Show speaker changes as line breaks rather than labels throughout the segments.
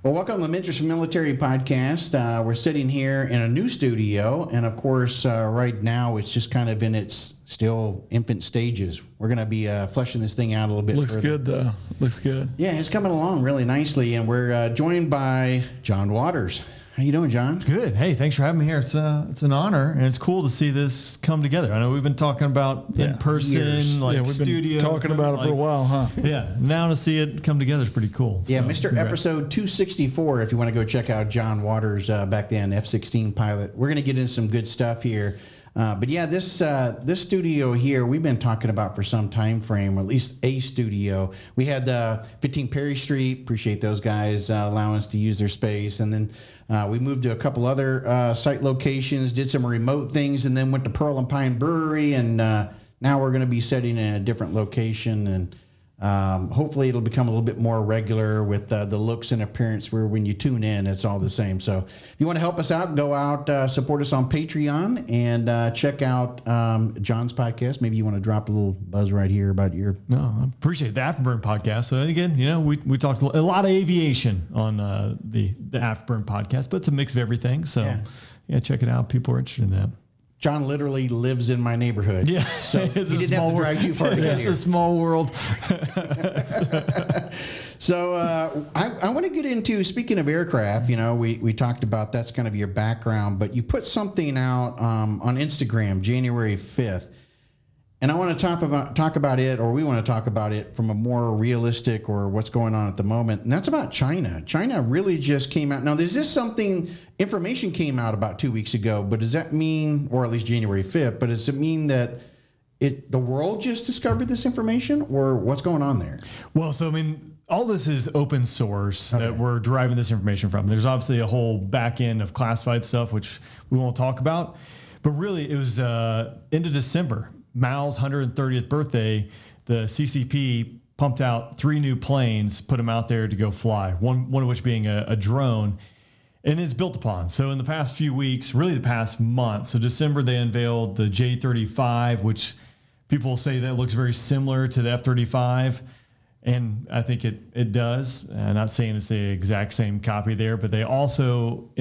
Well, welcome to the Mentors for Military podcast. We're sitting here in a new studio, and of course, right now it's just kind of in its still infant stages. We're going to be fleshing this thing out a little bit.
Looks
further.
good, though. Looks good.
Yeah, it's coming along really nicely, and we're joined by John Waters. How you doing, John?
Good. Hey, thanks for having me here. It's an honor, and it's cool to see this come together. I know we've been talking about in person,
we've
studios.
been talking about it for a while, huh?
Yeah. Now to see it come together is pretty cool.
Yeah,
So,
Mr.
congrats.
Episode 264, if you want to go check out John Waters, back then, F-16 pilot. We're going to get into some good stuff here. But yeah, this studio here, we've been talking about for some time frame, or at least a studio. We had 15 Perry Street. Appreciate those guys allowing us to use their space. And then we moved to a couple other site locations, did some remote things, and then went to Pearl and Pine Brewery. And now we're going to be setting in a different location. And hopefully it'll become a little bit more regular with the looks and appearance where when you tune in, it's all the same. So if you want to help us out, go out, support us on Patreon, and check out John's podcast. Maybe you want to drop a little buzz right here about your...
No, I appreciate the Afterburn podcast. So again, we talked a lot of aviation on the Afterburn podcast, but it's a mix of everything. So yeah, check it out. People are interested in that.
John literally lives in my neighborhood.
Yeah,
so he didn't have to drive too far to get here.
It's a small world.
So I want to get into, speaking of aircraft, we talked about that's kind of your background, but you put something out on Instagram, January 5th. And I want to talk about it, or we want to talk about it from a more realistic or what's going on at the moment. And that's about China. China really just came out. Now, there's this information came out about 2 weeks ago, but does that mean, or at least January 5th, but does it mean that the world just discovered this information, or what's going on there?
Well, so, all this is open source that we're deriving this information from. There's obviously a whole back end of classified stuff, which we won't talk about. But really, it was into December. Mao's 130th birthday, the CCP pumped out 3 new planes, put them out there to go fly, one of which being a drone, and it's built upon. So in the past few weeks, really the past month, so December, they unveiled the J-35, which people say that looks very similar to the F-35, and I think it does. I'm not saying it's the exact same copy there, but they also,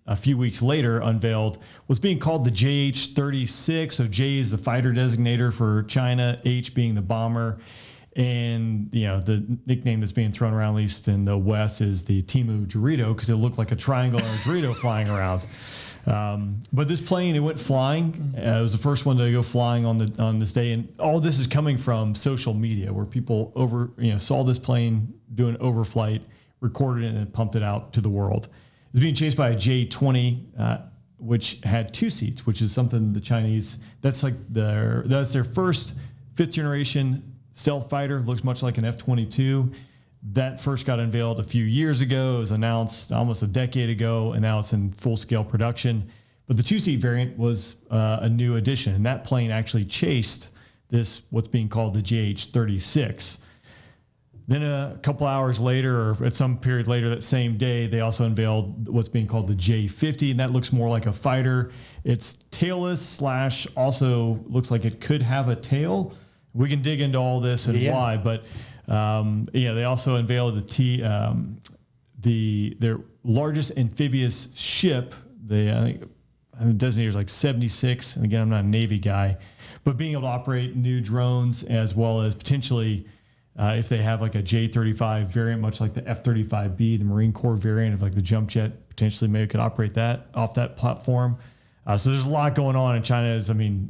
a few weeks later, unveiled what's being called the JH-36. So J is the fighter designator for China, H being the bomber. And, the nickname that's being thrown around, at least in the West, is the Timu Dorito, because it looked like a triangle and a Dorito flying around. But this plane, it went flying. It was the first one to go flying on this day. And all this is coming from social media, where people saw this plane do an overflight, recorded it, and pumped it out to the world. It was being chased by a J-20, which had 2 seats, which is something the Chinese, that's their first 5th generation stealth fighter. Looks much like an F-22. That first got unveiled a few years ago. It was announced almost a decade ago, and now it's in full-scale production. But the 2-seat variant was a new addition, and that plane actually chased what's being called the JH-36. Then a couple hours later, or at some period later that same day, they also unveiled what's being called the J-50, and that looks more like a fighter. It's tailless / also looks like it could have a tail. We can dig into all this and why, but they also unveiled their largest amphibious ship. I think the designator is like 76. And again, I'm not a Navy guy, but being able to operate new drones, as well as potentially, if they have like a J-35 variant, much like the F-35B, the Marine Corps variant of like the jump jet, potentially maybe could operate that off that platform. So there's a lot going on in China.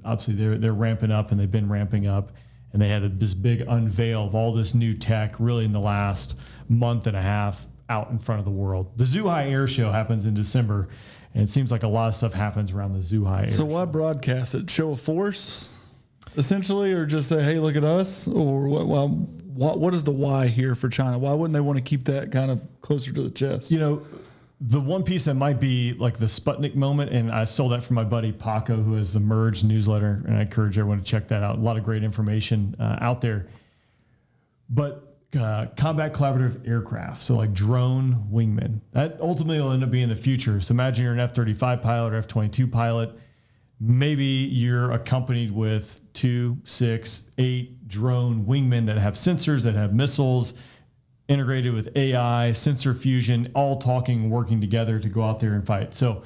Obviously they're ramping up, and they've been ramping up, and they had this big unveil of all this new tech really in the last month and a half out in front of the world. The Zhuhai Air Show happens in December, and it seems like a lot of stuff happens around the Zhuhai Air Show.
So why broadcast it? Show of force, essentially, or just say, hey, look at us? Or what is the why here for China? Why wouldn't they want to keep that kind of closer to the chest?
The one piece that might be like the Sputnik moment, and I stole that from my buddy Paco, who has the Merge newsletter, and I encourage everyone to check that out. A lot of great information out there. But combat collaborative aircraft, so like drone wingmen, that ultimately will end up being the future. So imagine you're an F-35 pilot or F-22 pilot. Maybe you're accompanied with 2, 6, 8 drone wingmen that have sensors, that have missiles, integrated with AI, sensor fusion, all talking, working together to go out there and fight. So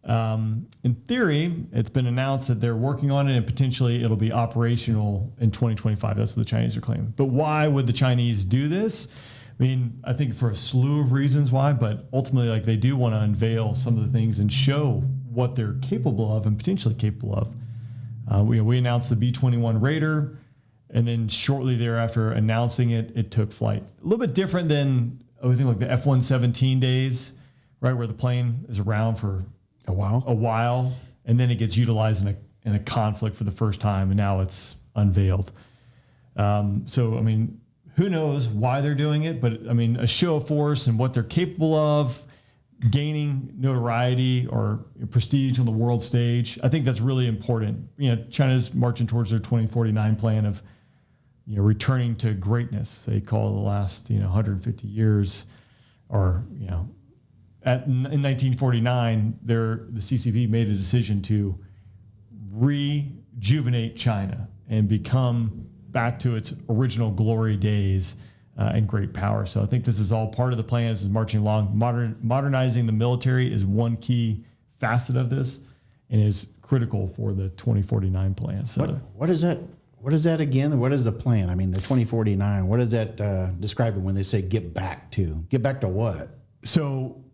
in theory, it's been announced that they're working on it and potentially it'll be operational in 2025. That's what the Chinese are claiming. But why would the Chinese do this? I mean, I think for a slew of reasons why, but ultimately, like, they do want to unveil some of the things and show what they're capable of and potentially capable of. We announced the B-21 Raider, and then shortly thereafter announcing it, it took flight. A little bit different than, I think, like the F-117 days, right, where the plane is around for
A while.
and then it gets utilized in a conflict for the first time, and now it's unveiled. So, I mean, who knows why they're doing it, but I mean, a show of force and what they're capable of, gaining notoriety or prestige on the world stage. I think that's really important. China's marching towards their 2049 plan of, returning to greatness. They call the last, 150 years, or, in 1949, the CCP made a decision to rejuvenate China and become back to its original glory days and great power. So I think this is all part of the plan. This is marching along. Modernizing the military is one key facet of this and is critical for the 2049 plan. So
What is that? What is that again? What is the plan? I mean, the 2049, what does that describe it when they say get back to? Get back to what?
So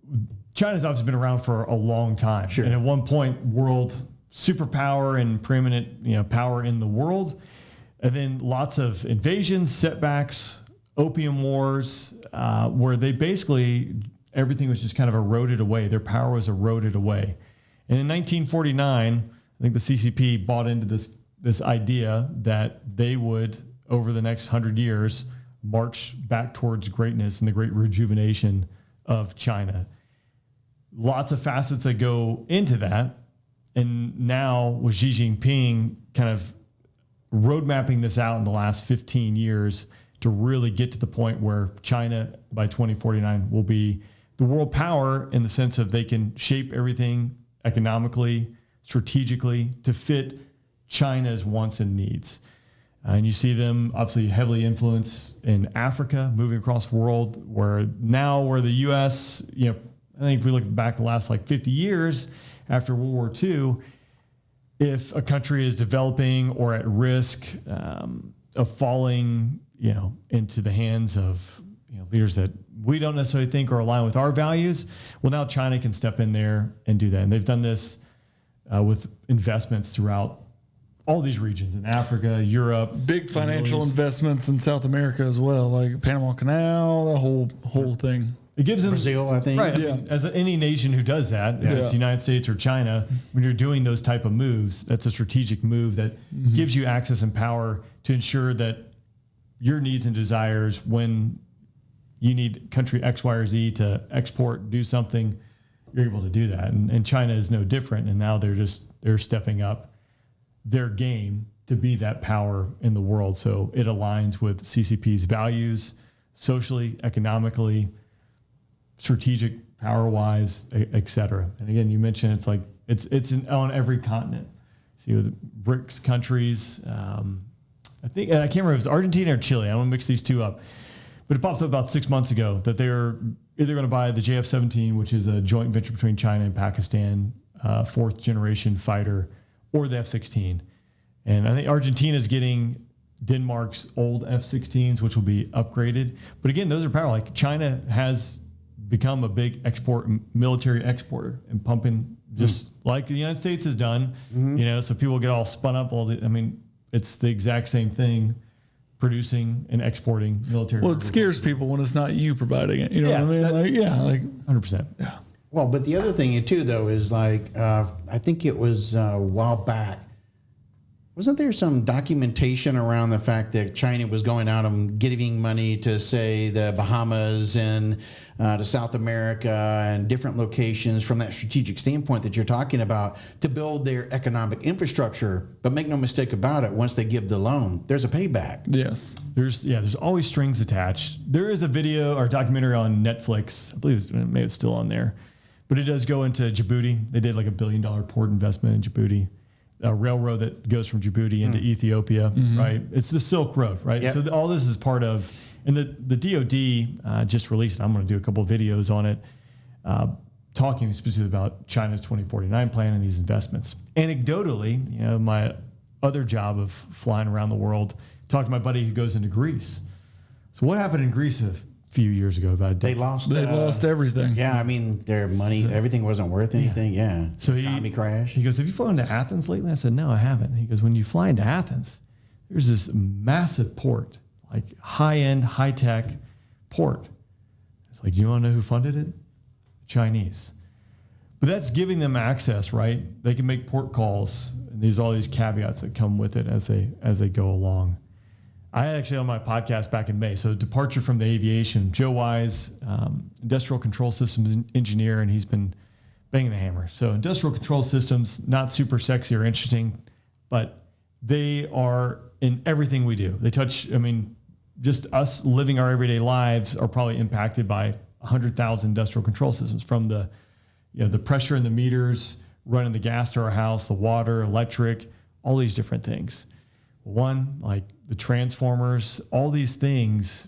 China's obviously been around for a long time.
Sure.
And at one point, world superpower and preeminent, power in the world. And then lots of invasions, setbacks, opium wars, where they basically, everything was just kind of eroded away. Their power was eroded away. And in 1949, I think the CCP bought into this idea that they would, over the next 100 years, march back towards greatness and the great rejuvenation of China. Lots of facets that go into that. And now with Xi Jinping kind of road mapping this out in the last 15 years to really get to the point where China by 2049 will be the world power in the sense of they can shape everything economically, strategically to fit China's wants and needs. And you see them obviously heavily influenced in Africa, moving across the world, where the U.S., I think if we look back the last 50 years after World War II, if a country is developing or at risk of falling, into the hands of leaders that we don't necessarily think are aligned with our values, well, now China can step in there and do that. And they've done this with investments throughout all these regions in Africa, Europe.
Big financial investments in South America as well, like Panama Canal, the whole thing.
It gives them
Brazil, I think.
Right.
Yeah.
I mean, as any nation who does that, if it's the United States or China, when you're doing those type of moves, that's a strategic move that gives you access and power to ensure that your needs and desires, when you need country X, Y, or Z to export, do something, you're able to do that. And China is no different. And now they're stepping up their game to be that power in the world. So it aligns with CCP's values, socially, economically, strategic, power-wise, et cetera. And again, you mentioned it's on every continent. See, with BRICS countries, I can't remember if it's Argentina or Chile. I don't want to mix these two up. But it popped up about 6 months ago that they're either going to buy the JF-17, which is a joint venture between China and Pakistan, fourth generation fighter, or the F-16. And I think Argentina's getting Denmark's old F-16s, which will be upgraded. But again, those are power. China has become a big military exporter and pumping, just like the United States has done. So people get all spun up. It's the exact same thing, producing and exporting military.
Well, it scares people when it's not you providing it. You know what I mean?
100%.
Yeah.
Well, but the other thing too, though, is I think it was a while back. Wasn't there some documentation around the fact that China was going out and giving money to, say, the Bahamas and to South America and different locations from that strategic standpoint that you're talking about to build their economic infrastructure? But make no mistake about it, once they give the loan, there's a payback.
Yes.
There's always strings attached. There is a video or documentary on Netflix. I believe maybe it's still on there, but it does go into Djibouti. They did $1 billion port investment in Djibouti. A railroad that goes from Djibouti into Ethiopia, right? It's the Silk Road, right?
Yep.
So all this is part of And the DoD just released it. I'm going to do a couple of videos on it, talking specifically about China's 2049 plan and these investments. Anecdotally, my other job of flying around the world, talked to my buddy who goes into Greece. So what happened in Greece a few years ago?
They lost
everything.
Yeah, I mean, their money, everything wasn't worth anything. Yeah.
So
economy crash.
He goes, have you flown to Athens lately? I said, no, I haven't. He goes, when you fly into Athens, there's this massive port, like high-end, high-tech port. It's like, do you want to know who funded it? Chinese. But that's giving them access, right? They can make port calls, and there's all these caveats that come with it as they go along. I had actually on my podcast back in May, so departure from the aviation. Joe Wise, industrial control systems engineer, and he's been banging the hammer. So industrial control systems, not super sexy or interesting, but they are in everything we do. They touch, just us living our everyday lives are probably impacted by 100,000 industrial control systems, from the pressure in the meters, running the gas to our house, the water, electric, all these different things. One, like the transformers, all these things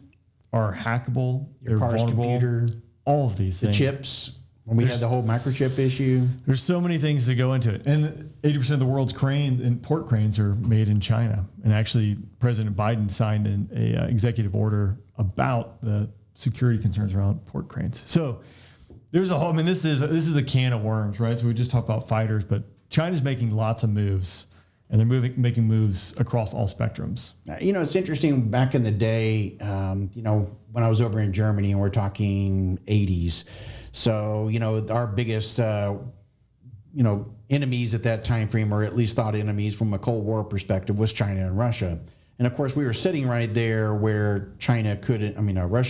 are hackable.
Your
they're
parse
vulnerable.
computer,
all of these things.
the chips. When we had the whole microchip issue.
There's so many things that go into it. And 80% of the world's cranes and port cranes are made in China. And actually, President Biden signed an executive order about the security concerns around port cranes. So there's a whole, this is a can of worms, right? So we just talked about fighters, but China's making lots of moves, and they're making moves across all spectrums.
It's interesting. Back in the day, when I was over in Germany, and we're talking 80s. So, our biggest, enemies at that time frame, or at least thought enemies from a Cold War perspective, was China and Russia. And of course, we were sitting right there where Russia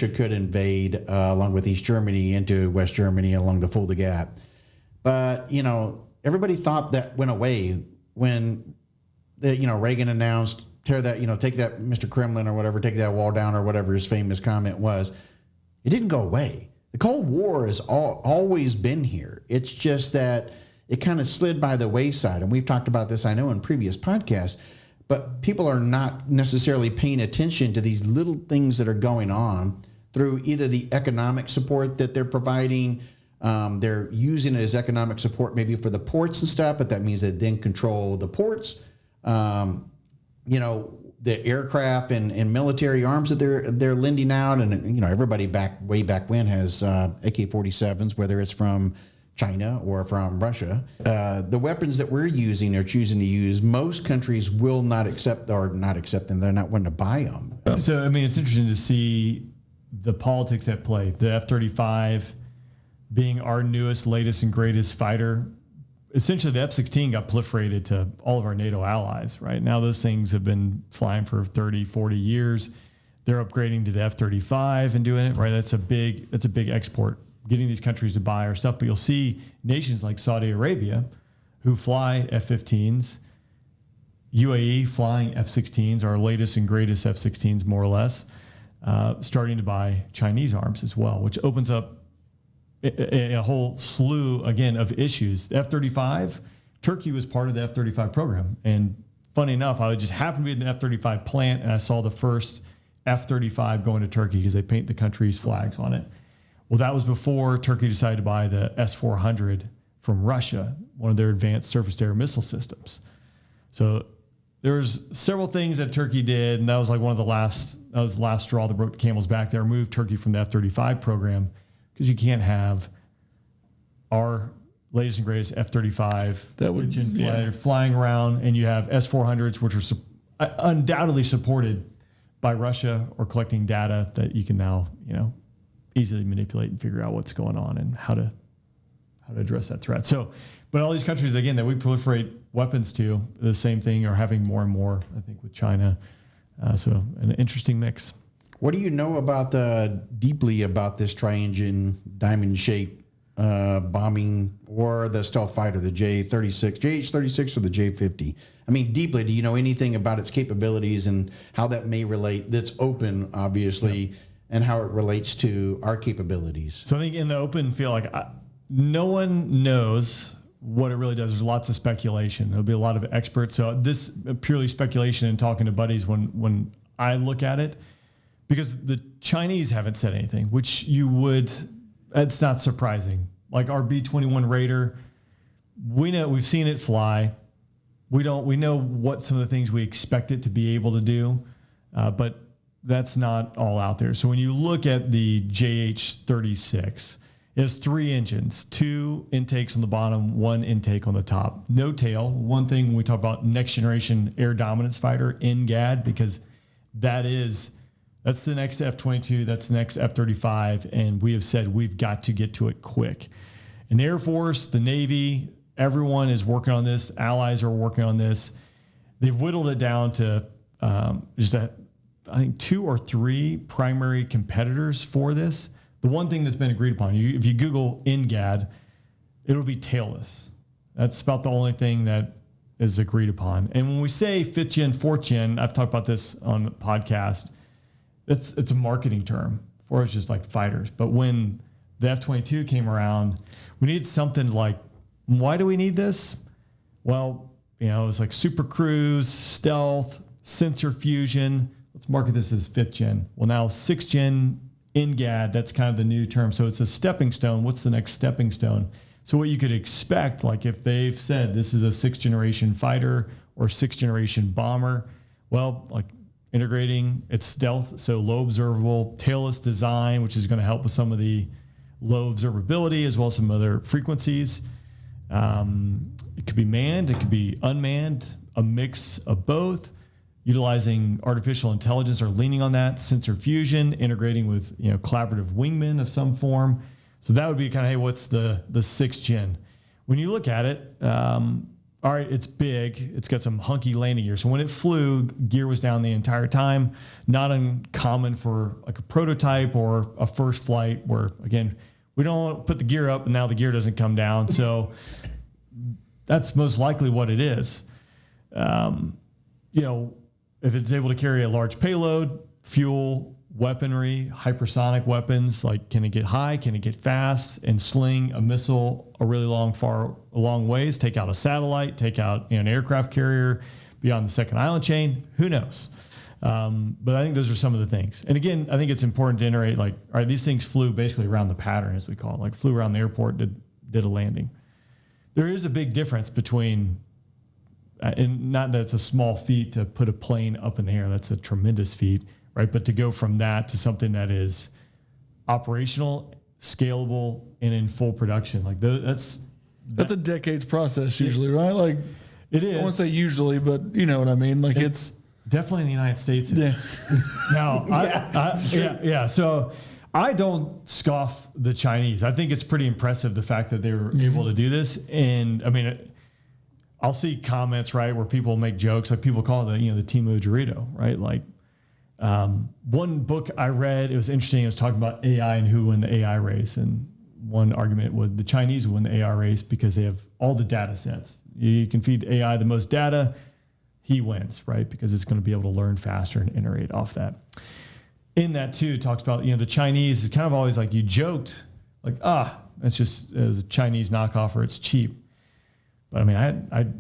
could invade along with East Germany into West Germany along the Fulda Gap. But, everybody thought that went away when Reagan announced, take that, Mr. Kremlin or whatever, take that wall down, or whatever his famous comment was. It didn't go away. The Cold War has always been here. It's just that it kind of slid by the wayside. And we've talked about this, I know, in previous podcasts, but people are not necessarily paying attention to these little things that are going on through either the economic support that they're providing. They're using it as economic support maybe for the ports and stuff, but that means they then control the ports. The aircraft and military arms that they're lending out, and everybody way back when has AK-47s, whether it's from China or from Russia. The weapons that we're using or choosing to use, most countries will not accept, or not accept them. They're not wanting to buy them.
So it's interesting to see the politics at play. The F-35 being our newest, latest, and greatest fighter. Essentially, the F-16 got proliferated to all of our NATO allies, right? Now those things have been flying for 30, 40 years. They're upgrading to the F-35 and doing it, right? That's a big export, getting these countries to buy our stuff. But you'll see nations like Saudi Arabia who fly F-15s, UAE flying F-16s, our latest and greatest F-16s, more or less, starting to buy Chinese arms as well, which opens up a whole slew, again, of issues. The F-35, Turkey was part of the F-35 program. And funny enough, I just happened to be in the F-35 plant, and I saw the first F-35 going to Turkey because they paint the country's flags on it. Well, that was before Turkey decided to buy the S-400 from Russia, one of their advanced surface-to-air missile systems. So there's several things that Turkey did, and that was like the last straw that broke the camel's back. They removed Turkey from the F-35 program, because you can't have our latest and greatest F-35 flying around, and you have S-400s, which are undoubtedly supported by Russia, or collecting data that you can now easily manipulate and figure out what's going on and how to address that threat. So, but all these countries, again, that we proliferate weapons to, the same thing are having more and more, I think, with China. So an interesting mix.
What do you know deeply about this tri-engine diamond-shaped bombing or the stealth fighter, the JH-36 or the J-50? Deeply, do you know anything about its capabilities and how that may relate? That's open, obviously, and how it relates to our capabilities.
So I think in the open field, no one knows what it really does. There's lots of speculation. There'll be a lot of experts. So this purely speculation and talking to buddies when I look at it. because the Chinese haven't said anything, which you would, that's not surprising. Like our B-21 Raider, we've seen it fly. We know what some of the things we expect it to be able to do, but that's not all out there. So when you look at the JH-36, it has 3 engines, 2 intakes on the bottom, 1 intake on the top. No tail. One thing when we talk about next generation air dominance fighter, NGAD, because that's the next F-22, that's the next F-35, and we have said we've got to get to it quick. And the Air Force, the Navy, everyone is working on this. Allies are working on this. They've whittled it down to I think 2 or 3 primary competitors for this. The one thing that's been agreed upon, if you Google NGAD, it'll be tailless. That's about the only thing that is agreed upon. And when we say 5th gen, 4th gen, I've talked about this on the podcast, it's a marketing term for us, just like fighters. But when the F-22 came around, we needed something like, why do we need this? Well, it's like super cruise, stealth, sensor fusion. Let's market this as 5th gen. Well, now 6th gen NGAD, that's kind of the new term. So it's a stepping stone. What's the next stepping stone? So what you could expect, like if they've said this is a 6th generation fighter or 6th generation bomber, well, like integrating its stealth, so low observable, tailless design, which is going to help with some of the low observability as well as some other frequencies. It could be manned, it could be unmanned, a mix of both, utilizing artificial intelligence or leaning on that, sensor fusion, integrating with collaborative wingmen of some form. So that would be kind of, hey, what's the 6th gen? When you look at it, all right, it's big. It's got some hunky landing gear. So when it flew, gear was down the entire time. Not uncommon for like a prototype or a first flight where, again, we don't put the gear up and now the gear doesn't come down. So that's most likely what it is. If it's able to carry a large payload, fuel, weaponry, hypersonic weapons, like can it get high, can it get fast and sling a missile a really long ways, take out a satellite, take out an aircraft carrier beyond the second island chain, who knows? But I think those are some of the things. And again, I think it's important to iterate, like, all right, these things flew basically around the pattern, as we call it, like flew around the airport, did a landing. There is a big difference between, and not that it's a small feat to put a plane up in the air, that's a tremendous feat, right? But to go from that to something that is operational, scalable, and in full production, like that's
a decades process usually, right? Like
it is.
I won't say usually, but you know what I mean? Like it's
definitely in the United States. It is. Now, yeah. So I don't scoff the Chinese. I think it's pretty impressive the fact that they were able to do this. And I mean, I'll see comments, right, where people make jokes, like people call it the Timo Dorito, right? Like one book I read, it was interesting. It was talking about AI and who won the AI race. And one argument was the Chinese won the AI race because they have all the data sets. You can feed AI the most data, he wins, right? Because it's going to be able to learn faster and iterate off that. In that too, it talks about, the Chinese is kind of always like you joked, like, it's just as a Chinese knockoff or it's cheap. But I mean,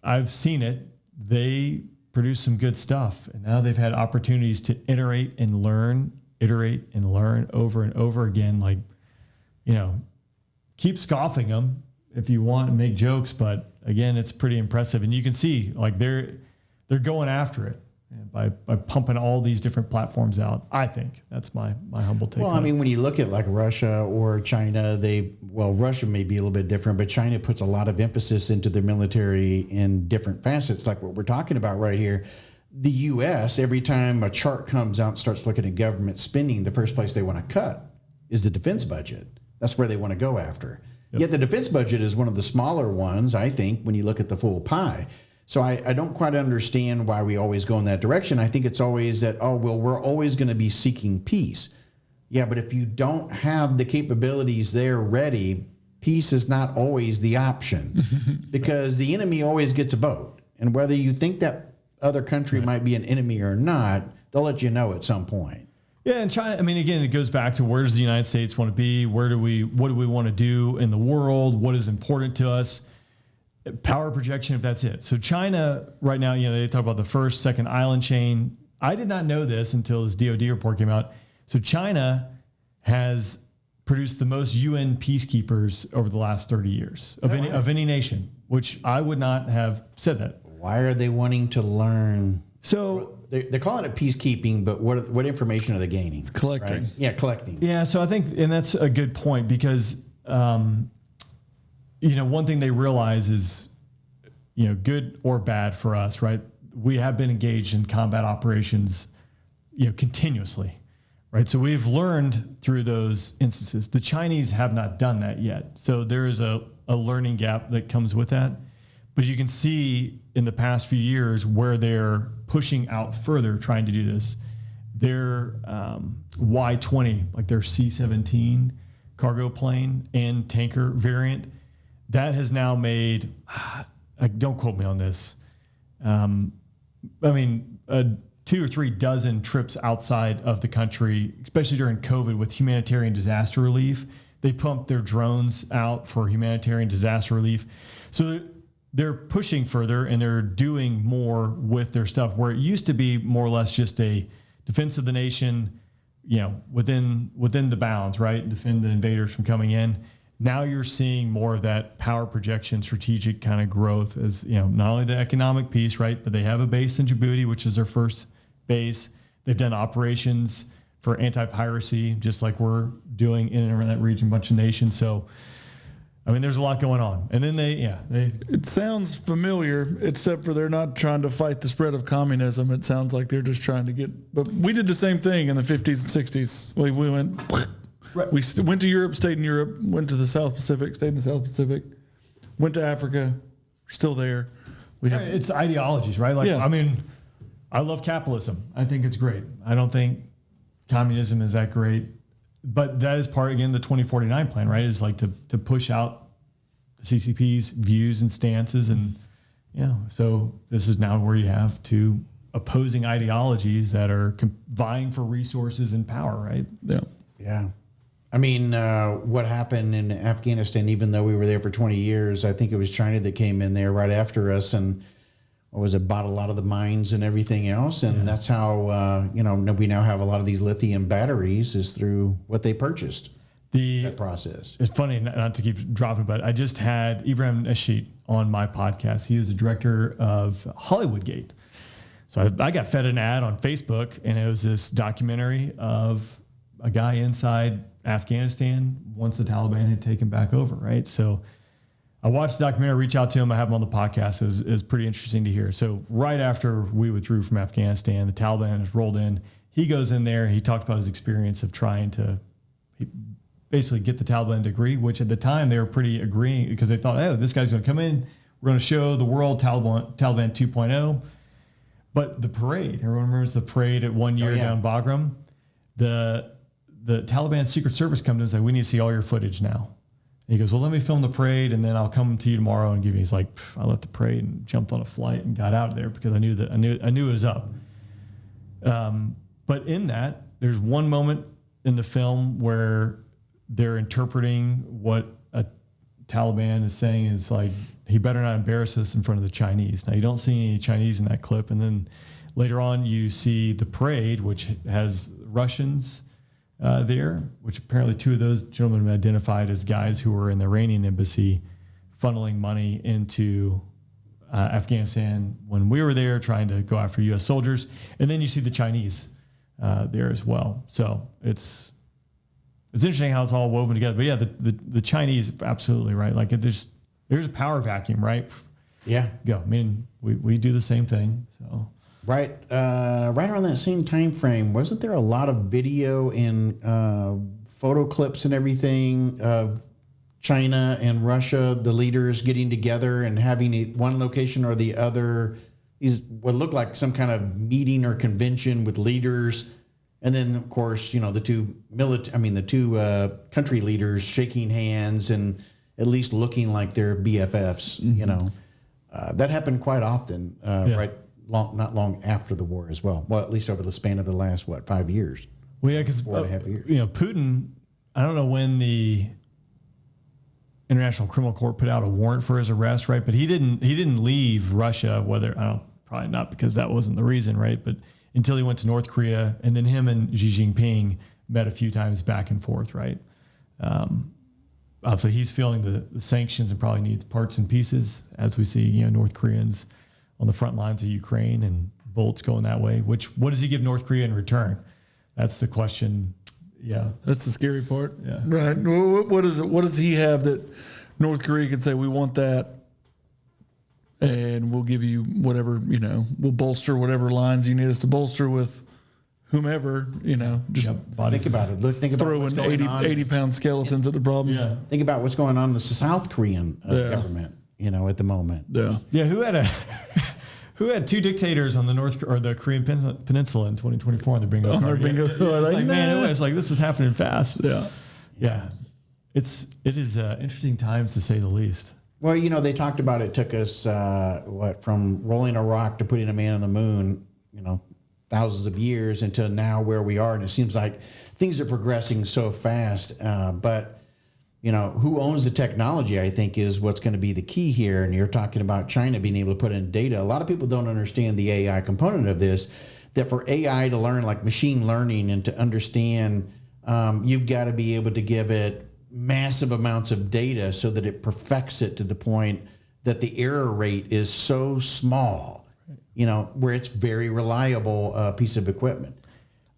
I've seen it. They produce some good stuff, and now they've had opportunities to iterate and learn over and over again. Like, keep scoffing them if you want and make jokes, but again, it's pretty impressive, and you can see like they're going after it by pumping all these different platforms out. I think that's my humble take.
Well, I mean, when you look at like Russia or China, Russia may be a little bit different, but China puts a lot of emphasis into their military in different facets, like what we're talking about right here. The U.S., every time a chart comes out and starts looking at government spending, the first place they want to cut is the defense budget. That's where they want to go after. Yep. Yet the defense budget is one of the smaller ones, I think, when you look at the full pie. So I don't quite understand why we always go in that direction. I think it's always that, we're always going to be seeking peace. Yeah, but if you don't have the capabilities there ready, peace is not always the option because the enemy always gets a vote. And whether you think that other country might be an enemy or not, they'll let you know at some point.
Yeah, and China, I mean, again, it goes back to where does the United States want to be? What do we want to do in the world? What is important to us? Power projection, if that's it. So China right now, they talk about the first, second island chain. I did not know this until this DoD report came out. So China has produced the most UN peacekeepers over the last 30 years of any nation, which I would not have said that.
Why are they wanting to learn?
So
They're calling it peacekeeping, but what information are they gaining? It's
collecting.
Right? Yeah, collecting.
yeah, so I think, and that's a good point because, one thing they realize is, good or bad for us, right? We have been engaged in combat operations, continuously, right? So we've learned through those instances. The Chinese have not done that yet. So there is a learning gap that comes with that. But you can see in the past few years where they're pushing out further, trying to do this. Their Y-20, like their C-17 cargo plane and tanker variant, that has now made, don't quote me on this, 2 or 3 dozen trips outside of the country, especially during COVID with humanitarian disaster relief. They pumped their drones out for humanitarian disaster relief. So they're pushing further and they're doing more with their stuff, where it used to be more or less just a defense of the nation, within the bounds, right? Defend the invaders from coming in. Now you're seeing more of that power projection, strategic kind of growth as, not only the economic piece, right? But they have a base in Djibouti, which is their first base. They've done operations for anti-piracy, just like we're doing in and around that region, a bunch of nations. So, there's a lot going on. And then
It sounds familiar, except for they're not trying to fight the spread of communism. It sounds like they're just trying to but we did the same thing in the 50s and 60s. We went,
Right.
we went to Europe, stayed in Europe, went to the South Pacific, stayed in the South Pacific, went to Africa, still there.
It's ideologies, right? Like,
Yeah.
I love capitalism. I think it's great. I don't think communism is that great. But that is part, again, the 2049 plan, right? Is like to push out the CCP's views and stances. And, so this is now where you have 2 opposing ideologies that are vying for resources and power, right?
Yeah.
Yeah. What happened in Afghanistan, even though we were there for 20 years, I think it was China that came in there right after us and bought a lot of the mines and everything else. And that's how, we now have a lot of these lithium batteries is through what they purchased. That process.
It's funny, not to keep dropping, but I just had Ibrahim Eshit on my podcast. He was the director of Hollywood Gate. So I got fed an ad on Facebook, and it was this documentary of a guy inside Afghanistan once the Taliban had taken back over, right? So I watched the documentary, reach out to him. I have him on the podcast. It was pretty interesting to hear. So right after we withdrew from Afghanistan, the Taliban has rolled in. He goes in there. He talked about his experience of trying to basically get the Taliban to agree, which at the time they were pretty agreeing because they thought, oh, this guy's going to come in. We're going to show the world Taliban 2.0. But the parade, everyone remembers the parade at 1 year down Bagram. The Taliban Secret Service comes in and says, we need to see all your footage now. And he goes, well, let me film the parade and then I'll come to you tomorrow and give you. He's like, I left the parade and jumped on a flight and got out of there because I knew it was up. But in that, there's one moment in the film where they're interpreting what a Taliban is saying is like, he better not embarrass us in front of the Chinese. Now, you don't see any Chinese in that clip. And then later on, you see the parade, which has Russians there, which apparently 2 of those gentlemen have identified as guys who were in the Iranian embassy funneling money into Afghanistan when we were there trying to go after U.S. soldiers. And then you see the Chinese there as well. So it's interesting how it's all woven together. But yeah, the Chinese, absolutely right. Like there's a power vacuum, right?
Yeah.
Go. We do the same thing. So
right around that same time frame, wasn't there a lot of video and photo clips and everything of China and Russia, the leaders getting together and having one location or the other, these what looked like some kind of meeting or convention with leaders. And then, of course, the two country leaders shaking hands and at least looking like they're BFFs.
Mm-hmm.
That happened quite often, not long after the war as well. Well, at least over the span of the last 5 years.
Well, yeah, because
4.5 years.
Putin. I don't know when the International Criminal Court put out a warrant for his arrest, right? But he didn't leave Russia. Probably not because that wasn't the reason, right? But until he went to North Korea, and then him and Xi Jinping met a few times back and forth, right? Obviously, he's feeling the sanctions and probably needs parts and pieces as we see, North Koreans on the front lines of Ukraine and bolts going that way. What does he give North Korea in return? That's the question. Yeah,
That's the scary part.
Yeah.
Right. What is it? What does he have that North Korea can say, we want that, and we'll give you whatever, we'll bolster whatever lines you need us to bolster with whomever, just
Think about it. Think about what's
throwing
going on.
80-pound skeletons at the problem.
Yeah.
Think about what's going on in the South Korean
Yeah.
government, at the moment.
Yeah.
Yeah, who had two dictators on the Korean Peninsula in 2024 on their bingo
On their
card?
bingo
It's
card,
like,
like,
man,
nah.
it's like this is happening fast.
Yeah.
Yeah. It is interesting times to say the least.
Well, they talked about it took us, from rolling a rock to putting a man on the moon, thousands of years until now where we are. And it seems like things are progressing so fast. But, who owns the technology, I think, is what's going to be the key here. And you're talking about China being able to put in data. A lot of people don't understand the AI component of this, that for AI to learn, like machine learning, and to understand, you've got to be able to give it massive amounts of data so that it perfects it to the point that the error rate is so small, where it's very reliable piece of equipment.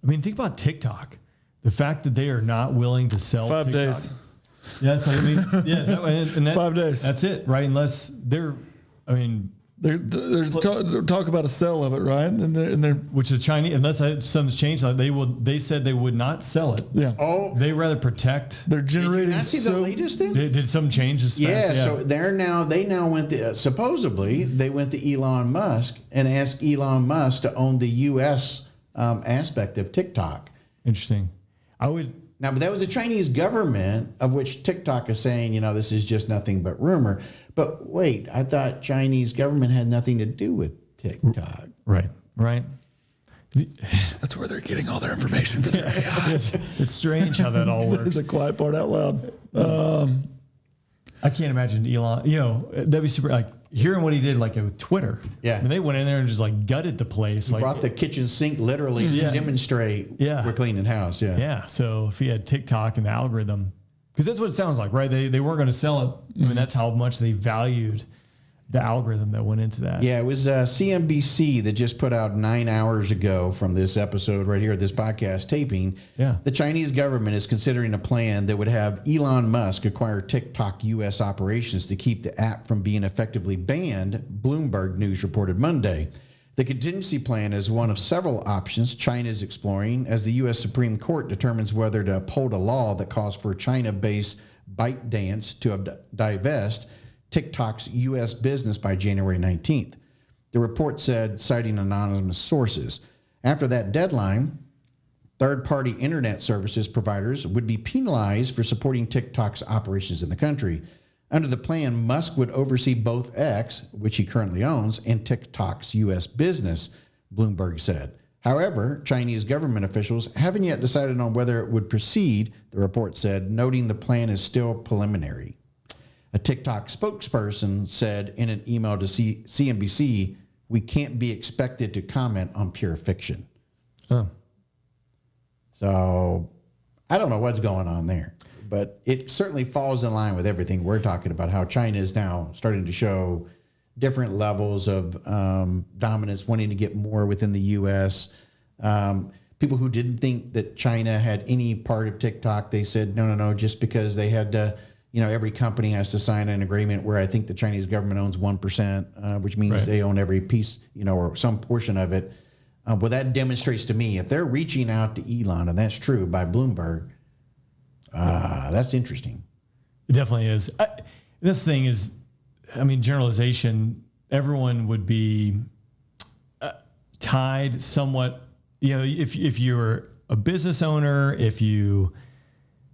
I mean, think about TikTok. The fact that they are not willing to sell
5
TikTok.
days.
Yeah, so I mean, and
5 days.
That's it, right? Unless
There's talk about a sell of it, right? And they're
which is Chinese, unless something's changed, they said they would not sell it.
yeah.
Oh,
They rather protect.
They're
did you
generating
not see the latest thing?
Did some change this
Yeah,
fast?
so they now went to, supposedly they went to Elon Musk and asked Elon Musk to own the U.S. Aspect of TikTok.
Interesting.
Now, but that was the Chinese government, of which TikTok is saying, this is just nothing but rumor. But wait, I thought Chinese government had nothing to do with TikTok.
Right.
That's where they're getting all their information for their AI.
It's strange how that all
It's
works.
the quiet part out loud.
I can't imagine Elon. That'd be super. Like hearing what he did, like with Twitter.
Yeah.
I mean, they went in there and just like gutted the place. Like
Brought the kitchen sink literally
Yeah.
to demonstrate we're cleaning house. Yeah.
yeah. So if he had TikTok and the algorithm, because that's what it sounds like, right? They weren't going to sell it. I mean, that's how much they valued the algorithm that went into that.
Yeah, it was CNBC that just put out 9 hours ago from this episode right here, this podcast taping.
Yeah.
The Chinese government is considering a plan that would have Elon Musk acquire TikTok U.S. operations to keep the app from being effectively banned, Bloomberg News reported Monday. The contingency plan is one of several options China is exploring as the U.S. Supreme Court determines whether to uphold a law that calls for China-based ByteDance to divest TikTok's U.S. business by January 19th. The report said, citing anonymous sources. After that deadline, third-party internet services providers would be penalized for supporting TikTok's operations in the country. Under the plan, Musk would oversee both X, which he currently owns, and TikTok's U.S. business, Bloomberg said. However, Chinese government officials haven't yet decided on whether it would proceed, the report said, noting the plan is still preliminary. A TikTok spokesperson said in an email to CNBC, "We can't be expected to comment on pure fiction."
Oh.
So I don't know what's going on there, but it certainly falls in line with everything we're talking about, how China is now starting to show different levels of dominance, wanting to get more within the U.S. People who didn't think that China had any part of TikTok, they said, no, just because they had to, every company has to sign an agreement where I think the Chinese government owns 1%, which means
Right.
they own every piece, or some portion of it. Well, that demonstrates to me, if they're reaching out to Elon, and that's true by Bloomberg, that's interesting.
It definitely is. This thing is, generalization. Everyone would be tied somewhat. If you're a business owner, if you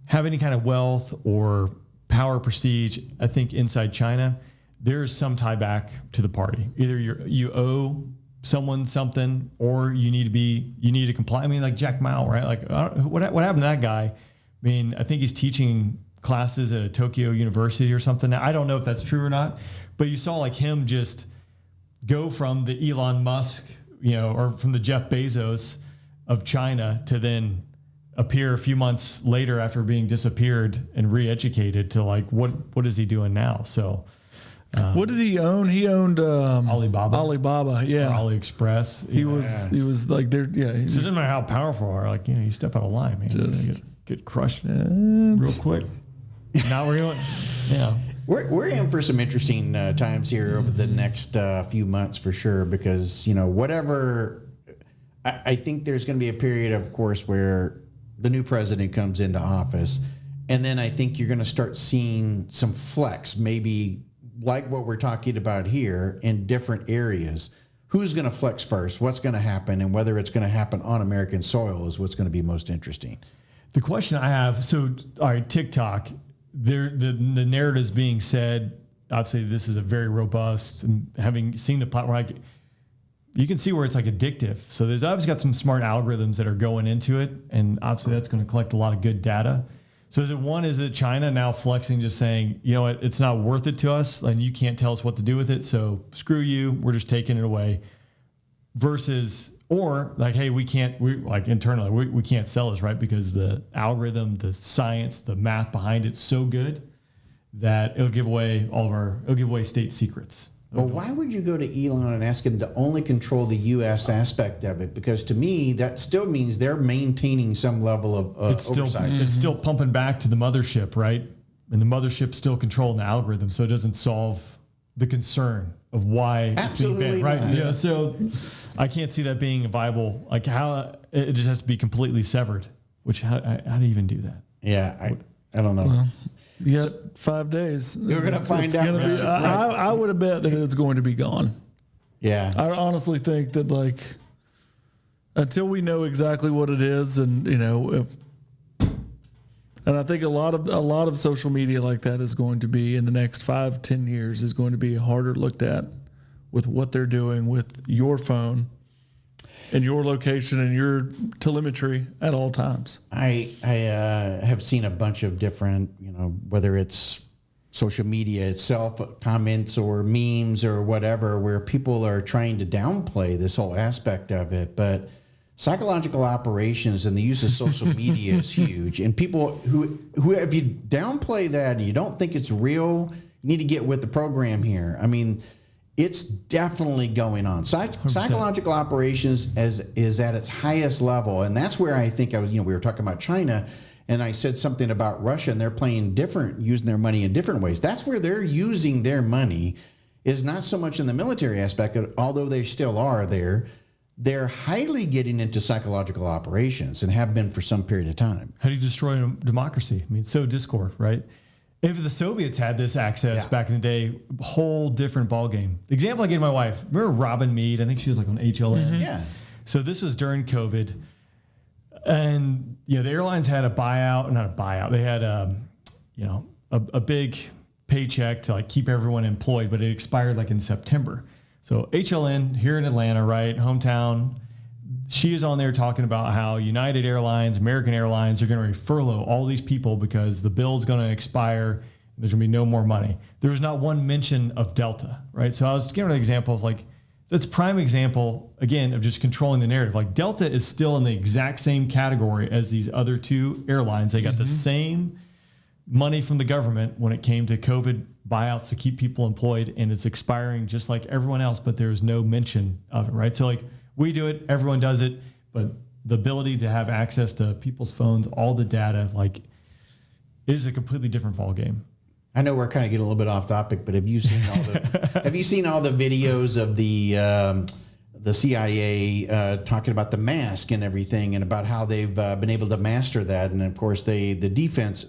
have any kind of wealth or power, prestige, I think inside China, there's some tie back to the party. Either you owe someone something, or you need to comply. Like Jack Ma, right? Like what happened to that guy? I think he's teaching classes at a Tokyo university or something. Now, I don't know if that's true or not, but you saw like him just go from the Elon Musk or from the Jeff Bezos of China to then appear a few months later after being disappeared and re-educated to like, what is he doing now? So,
what did he own? He owned
Alibaba.
Alibaba, yeah.
Or AliExpress.
He was like there. Yeah.
So it doesn't matter how powerful are. Like, you step out of line, man.
Just
get crushed real quick. Now we're going. Yeah.
We're in for some interesting times here over the next few months for sure, because whatever. I think there's going to be a period, of course, where the new president comes into office, and then I think you're going to start seeing some flex, maybe like what we're talking about here, in different areas. Who's going to flex first? What's going to happen? And whether it's going to happen on American soil is what's going to be most interesting.
The question I have, so, all right, TikTok, the narrative is being said, obviously this is a very robust, and having seen the platform, like, you can see where it's like addictive. So there's obviously got some smart algorithms that are going into it, and obviously that's going to collect a lot of good data. So is it China now flexing, just saying, you know what, it's not worth it to us, and you can't tell us what to do with it, so screw you, we're just taking it away. Versus, or like, hey, we internally, we can't sell this, right? Because the algorithm, the science, the math behind it's so good that it'll give away state secrets.
Well, why would you go to Elon and ask him to only control the U.S. aspect of it? Because to me, that still means they're maintaining some level of oversight.
It's still pumping back to the mothership, right? And the mothership's still controlling the algorithm, so it doesn't solve the concern of why
Absolutely
it's being banned, right?
not.
Yeah. So I can't see that being viable. Like, how it just has to be completely severed. Which how do you even do that?
Yeah, I don't know.
Well, you got 5 days.
You're going to find out.
I would have bet that it's going to be gone.
Yeah.
I honestly think that, like, until we know exactly what it is, and and I think a lot of social media like that is going to be, in the next 5-10 years, is going to be harder looked at with what they're doing with your phone and your location and your telemetry at all times.
I have seen a bunch of different, whether it's social media itself, comments or memes or whatever, where people are trying to downplay this whole aspect of it. But psychological operations and the use of social media is huge. And people who if you downplay that and you don't think it's real, you need to get with the program here. I mean, it's definitely going on. Psychological operations is at its highest level, and that's where I think we were talking about China, and I said something about Russia, and they're playing different, using their money in different ways. That's where they're using their money, is not so much in the military aspect, although they still are there. They're highly getting into psychological operations and have been for some period of time.
How do you destroy democracy? I mean, so discord, right? If the Soviets had this access back in the day, whole different ballgame. The example I gave my wife, remember Robin Meade? I think she was like on HLN.
Mm-hmm. Yeah.
So this was during COVID. And, the airlines had not a buyout. They had, a big paycheck to like keep everyone employed, but it expired like in September. So HLN here in Atlanta, right? Hometown. She is on there talking about how United Airlines, American Airlines are going to furlough all these people because the bill's going to expire. There's going to be no more money. There was not one mention of Delta, right? So I was giving an example of like, that's a prime example, again, of just controlling the narrative. Like Delta is still in the exact same category as these other two airlines. They got the same money from the government when it came to COVID buyouts to keep people employed, and it's expiring just like everyone else, but there's no mention of it, right? So like, we do it, everyone does it, but the ability to have access to people's phones, all the data, like, it is a completely different ballgame.
I know we're kind of getting a little bit off topic, but have you seen all the videos of the CIA talking about the mask and everything, and about how they've been able to master that? And of course, the defense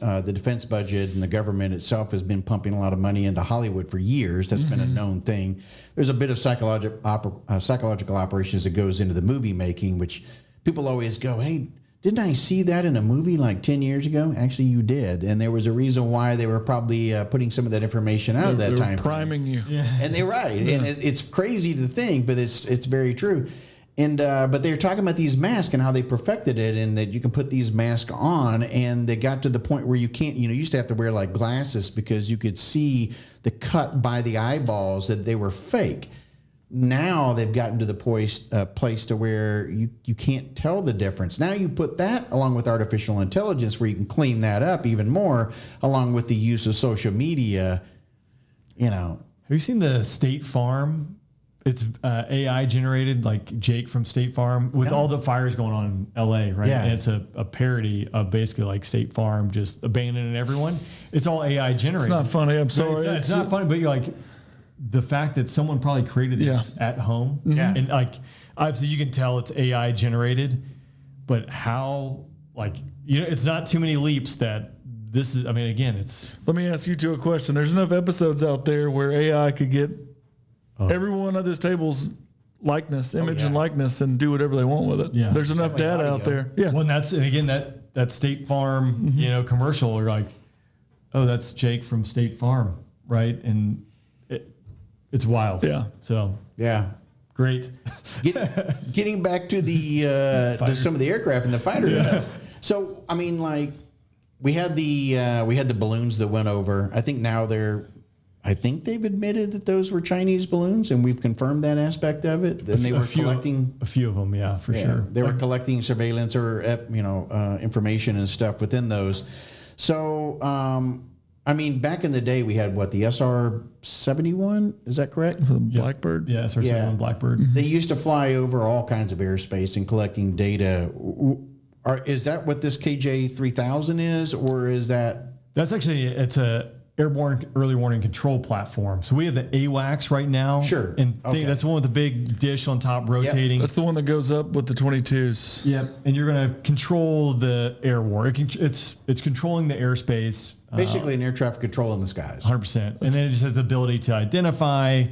budget and the government itself has been pumping a lot of money into Hollywood for years. That's been a known thing. There's a bit of psychological operations that goes into the movie making, which people always go, "Hey, didn't I see that in a movie like 10 years ago?" Actually, you did. And there was a reason why they were probably putting some of that information out at that time.
Priming you.
Yeah.
And they're right. Yeah. And it's crazy to think, but it's very true. And but they're talking about these masks and how they perfected it, and that you can put these masks on, and they got to the point where you can't, you used to have to wear like glasses because you could see the cut by the eyeballs that they were fake. Now they've gotten to the place to where you can't tell the difference. Now you put that along with artificial intelligence, where you can clean that up even more, along with the use of social media.
Have you seen the State Farm? It's AI generated, like Jake from State Farm, with all the fires going on in LA, right?
Yeah.
And it's a parody of basically like State Farm just abandoning everyone. It's all AI generated.
It's not funny. I'm sorry.
It's not funny, but you're like, the fact that someone probably created this at home, and like obviously you can tell it's AI generated, but how, it's not too many leaps that this is. I mean, again, it's.
Let me ask you two a question. There's enough episodes out there where AI could get everyone at this table's likeness, image and likeness, and do whatever they want with it.
Yeah.
There's enough data out there. Yes.
Well, and again that State Farm, commercial, or like, oh, that's Jake from State Farm, right? And it's wild.
Yeah.
So
Yeah.
great.
Getting back to to some of the aircraft and the fighters. So I mean, like we had the balloons that went over. I think now they've admitted that those were Chinese balloons, and we've confirmed that aspect of it. And they were collecting
a few of them, for sure.
They were collecting surveillance or information and stuff within those. So I mean, back in the day, we had the SR-71. Is that correct?
The Blackbird.
Yeah, SR-71 Blackbird.
They used to fly over all kinds of airspace and collecting data. Is that what this KJ-3000 is, or is that?
That's actually, it's a airborne early warning control platform. So we have the AWACS right now.
Sure.
And that's the one with the big dish on top rotating.
That's the one that goes up with the 22s.
Yep. And you're going to control the air war. It's controlling the airspace.
Basically an air traffic control in the skies.
100%. And then it just has the ability to identify,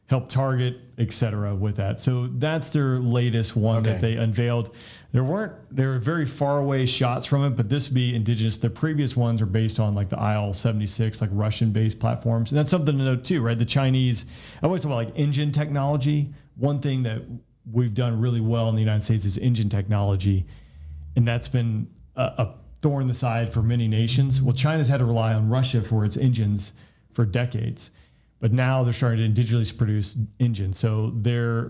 help target, etc. with that. So that's their latest one that they unveiled. There were very far away shots from it, but this would be indigenous. The previous ones are based on like the IL-76, like Russian-based platforms. And that's something to note too, right? The Chinese, I always talk about like engine technology. One thing that we've done really well in the United States is engine technology. And that's been a thorn in the side for many nations. Well, China's had to rely on Russia for its engines for decades. But now they're starting to indigenously produce engines. So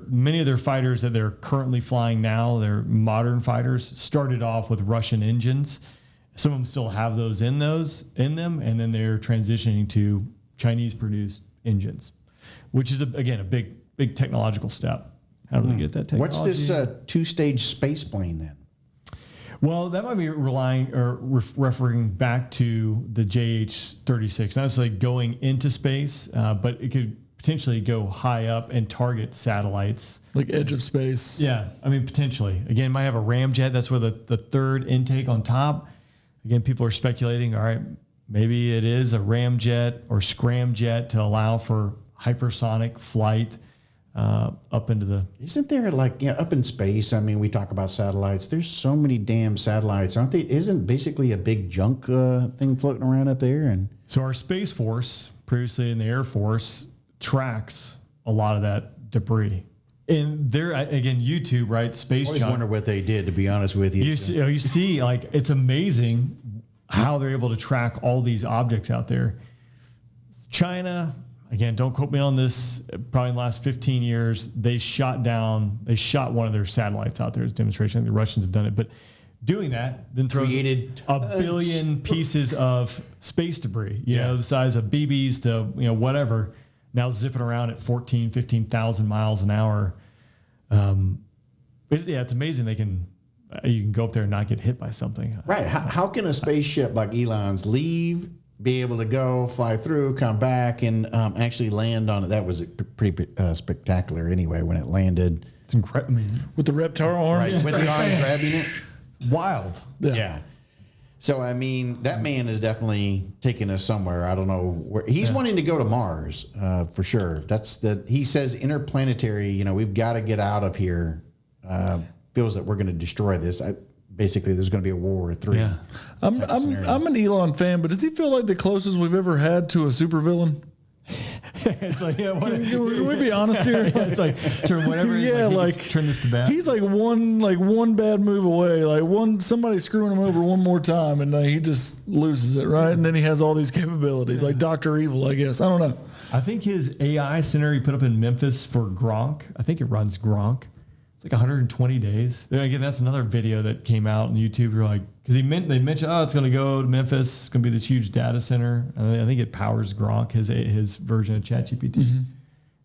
many of their fighters that they're currently flying now, they're modern fighters, started off with Russian engines. Some of them still have those in them, and then they're transitioning to Chinese-produced engines, which is again a big technological step. How do they get that technology?
What's this two-stage space plane then?
Well, that might be relying or referring back to the JH-36, not necessarily going into space, but it could potentially go high up and target satellites.
Like edge of space.
Yeah, I mean, potentially. Again, it might have a ramjet. That's where the third intake on top. Again, people are speculating, all right, maybe it is a ramjet or scramjet to allow for hypersonic flight. Up into the.
Isn't there up in space? I mean, we talk about satellites. There's so many damn satellites, aren't they? Isn't basically a big junk thing floating around up there? And
so our Space Force, previously in the Air Force, tracks a lot of that debris. And there again, YouTube, right? Space.
I always wonder what they did. To be honest with you,
you see, like it's amazing how they're able to track all these objects out there. China. Again, don't quote me on this. Probably in the last 15 years, they shot one of their satellites out there as a demonstration. The Russians have done it, but doing that then throws
created
a billion pieces of space debris, the size of BBs to, whatever, now zipping around at 15,000 miles an hour. It's amazing you can go up there and not get hit by something.
Right. How can a spaceship like Elon's leave, be able to go, fly through, come back, and actually land on it? That was pretty spectacular anyway when it landed.
It's incredible. I mean,
With the reptile arms.
Right, with the arm grabbing it.
wild.
Yeah. So, I mean, that man is definitely taking us somewhere. I don't know where. He's wanting to go to Mars, for sure. He says interplanetary, we've got to get out of here. Feels that we're going to destroy this. Basically, there's going to be a World War III.
Yeah.
I'm an Elon fan, but does he feel like the closest we've ever had to a supervillain?
It's like, yeah, what,
Can we be honest here?
yeah, it's like turn whatever. It is,
Yeah,
like, turn this to bad.
He's like one bad move away, somebody screwing him over one more time, and he just loses it, right? And then he has all these capabilities, like Dr. Evil, I guess. I don't know.
I think his AI center he put up in Memphis for Gronk. I think it runs Gronk. It's like 120 days. Again, that's another video that came out on YouTube. You're like, because they mentioned, oh, it's going to go to Memphis. It's going to be this huge data center. And I think it powers Gronk, his version of ChatGPT. Mm-hmm.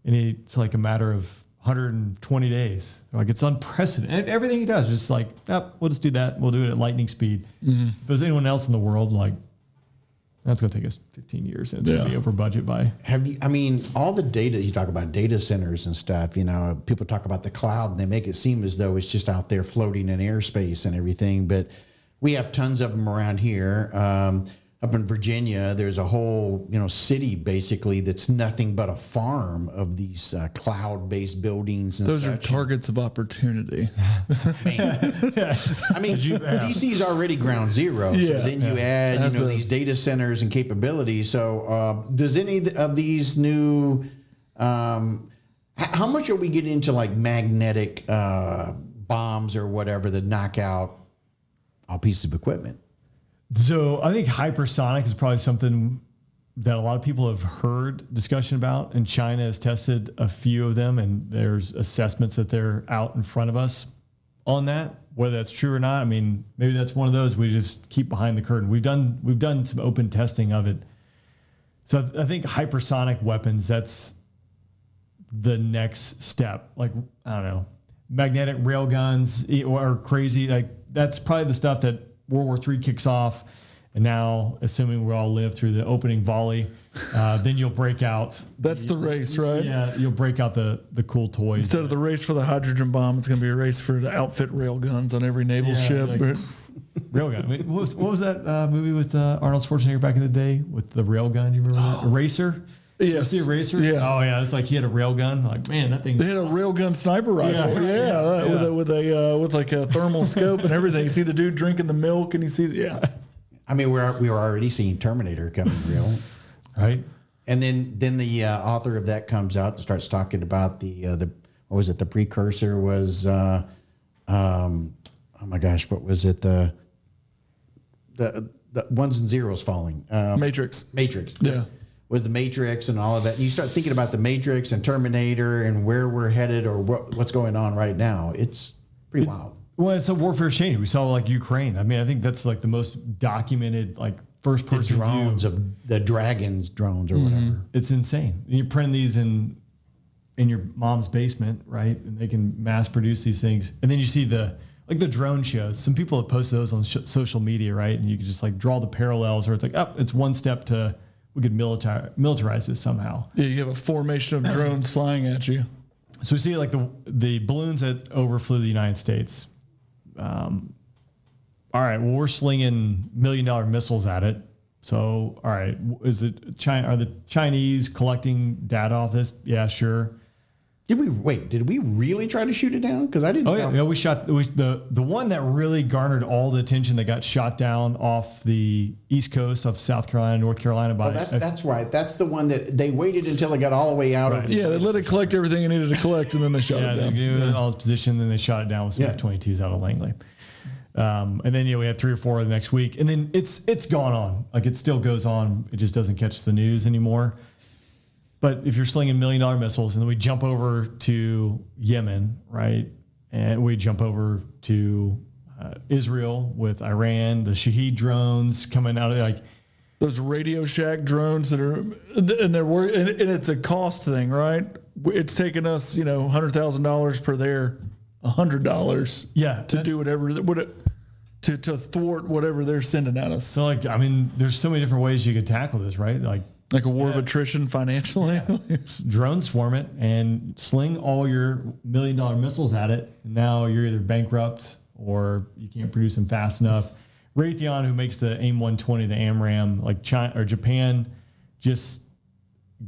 And it's like a matter of 120 days. Like, it's unprecedented. And everything he does is just like, we'll just do that. We'll do it at lightning speed. Mm-hmm. If there's anyone else in the world, like, that's going to take us 15 years. And it's going to be over budget by.
All the data, you talk about data centers and stuff, people talk about the cloud and they make it seem as though it's just out there floating in airspace and everything. But we have tons of them around here. Up in Virginia, there's a whole, city basically that's nothing but a farm of these cloud-based buildings. And
Those are
such.
targets of opportunity.
DC's already ground zero.
Yeah.
So then you add, these data centers and capabilities. So does any of these new, how much are we getting into like magnetic bombs or whatever that knock out all pieces of equipment?
So I think hypersonic is probably something that a lot of people have heard discussion about, and China has tested a few of them, and there's assessments that they're out in front of us on that. Whether that's true or not, maybe that's one of those we just keep behind the curtain. We've done some open testing of it. So I think hypersonic weapons, that's the next step. Like, I don't know, magnetic rail guns or crazy, like that's probably the stuff that World War III kicks off, and now, assuming we all live through the opening volley, then you'll break out.
That's the race, right?
Yeah, you'll break out the cool toys.
Instead of the race for the hydrogen bomb, it's going to be a race for the outfit rail guns on every naval ship.
Like, railgun. What was that movie with Arnold Schwarzenegger back in the day with the railgun? You remember that? Eraser?
Yes.
The Eraser?
Yeah.
Oh, yeah. It's like he had a railgun. Like, man, that thing.
They had a railgun sniper rifle.
Yeah.
With like a thermal scope and everything. You see the dude drinking the milk, and you see,
We were already seeing Terminator coming real,
right?
And then the author of that comes out and starts talking about the what was it? The precursor was oh my gosh, what was it? The ones and zeros falling.
Matrix.
Yeah. Was the Matrix and all of that. And you start thinking about the Matrix and Terminator and where we're headed or what's going on right now. It's pretty wild.
Well, it's a warfare changing. We saw like Ukraine. I think that's like the most documented like first person
drones
view.
of the Dragons drones or whatever.
It's insane. You print these in your mom's basement, right? And they can mass produce these things. And then you see the drone shows. Some people have posted those on social media, right? And you can just like draw the parallels, or it's like, it's one step to we could militarize this somehow.
Yeah, you have a formation of drones flying at you.
So we see like the balloons that overflew the United States. All right, well, we're slinging $1 million missiles at it. So, all right, is it China? Are the Chinese collecting data off this? Yeah, sure.
Did we really try to shoot it down? Because I didn't.
Oh yeah, we shot the one that really garnered all the attention that got shot down off the east coast of South Carolina, North Carolina.
That's right. That's the one that they waited until it got all the way out.
Right.
Of
Yeah, they let it collect everything it needed to collect, and then they shot it down.
They gave it all its position, then they shot it down with some F-22s out of Langley. And then we had 3 or 4 the next week, and then it's gone on. Like it still goes on. It just doesn't catch the news anymore. But if you're slinging $1 million missiles, and then we jump over to Yemen, right, and we jump over to Israel with Iran, the Shahed drones coming out of like
those Radio Shack drones that are, and it's a cost thing, right? It's taken us, $100,000 per there, $100, to do whatever to thwart whatever they're sending at us.
So there's so many different ways you could tackle this, right?
Like a war of attrition financially.
Drone swarm it and sling all your $1 million missiles at it. And now you're either bankrupt or you can't produce them fast enough. Raytheon, who makes the AIM-120, the AMRAAM, like China or Japan, just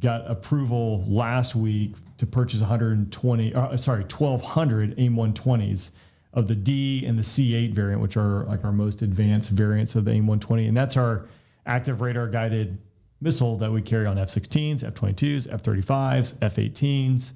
got approval last week to purchase 1,200 AIM-120s of the D and the C8 variant, which are like our most advanced variants of the AIM-120, and that's our active radar guided missile that we carry on F-16s, F-22s, F-35s, F-18s,